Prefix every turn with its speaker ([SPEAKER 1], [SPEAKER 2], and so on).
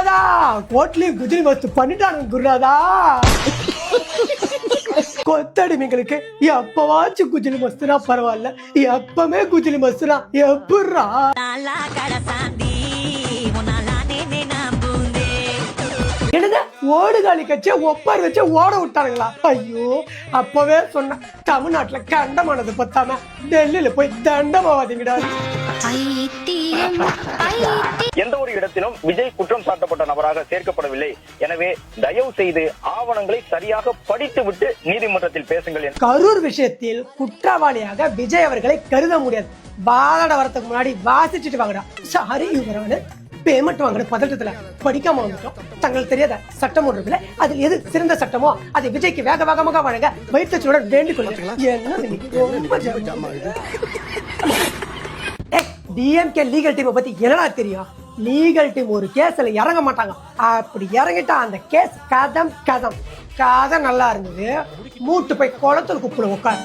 [SPEAKER 1] குருநாதா கோட்லயும் குஜிலி மஸ்து பண்ணிட்டானுங்க குருநாதா. கொத்தடிமைங்களுக்கு எப்பவாச்சும் குஜிலி மஸ்துனா பரவாயில்ல, எப்பவுமே குஜிலி மஸ்துனா எப்படா? என்னது ஓடுகாலி கட்சியை ஒப்பாரி வச்சு ஓட விட்டானுங்களா? ஐயோ, அப்பவே சொன்ன தமிழ்நாட்டுல கண்டமானது பத்தாம டெல்லியில போய் தண்டமாவாதீங்கடா.
[SPEAKER 2] எந்த ஒரு இடத்திலும் விஜய் குற்றம் சாட்டப்பட்ட நபராக சேர்க்கப்படவில்லை. எனவே தயவு செய்து ஆவணங்களை சரியாக படித்து விட்டு நீதிமன்றத்தில் பேசுங்கள்.
[SPEAKER 1] கரூர் விஷயத்தில் குற்றவாளியாக விஜய் அவர்களை கருத முடியாது. வாதாட வரத்துக்கு முன்னாடி வாசிச்சுட்டு வாங்கடா. சாரி இவரான பேமெண்ட் வாங்குற பதட்டத்துல படிக்காம வந்துட்டோம். தங்களுக்கு தெரியாத சட்டம் ஒன்று இருக்குல்ல, அதில் எது சிறந்த சட்டமோ அதை விஜய்க்கு வேக வேகமாக வழங்க வைத்தச்சுடன் வேண்டிக் கொள்ளுங்க. டிஎம்கே லீகல் டீமை பத்தி என்னடா தெரியும்? லீகல் டீம் ஒரு கேஸ்ல இறங்க மாட்டாங்க. அப்படி இறங்கிட்டா அந்த கேஸ் கதம் கதம். கதை நல்லா இருந்தது, மூட்டு போய் குளத்துல குப்புல உட்காரு.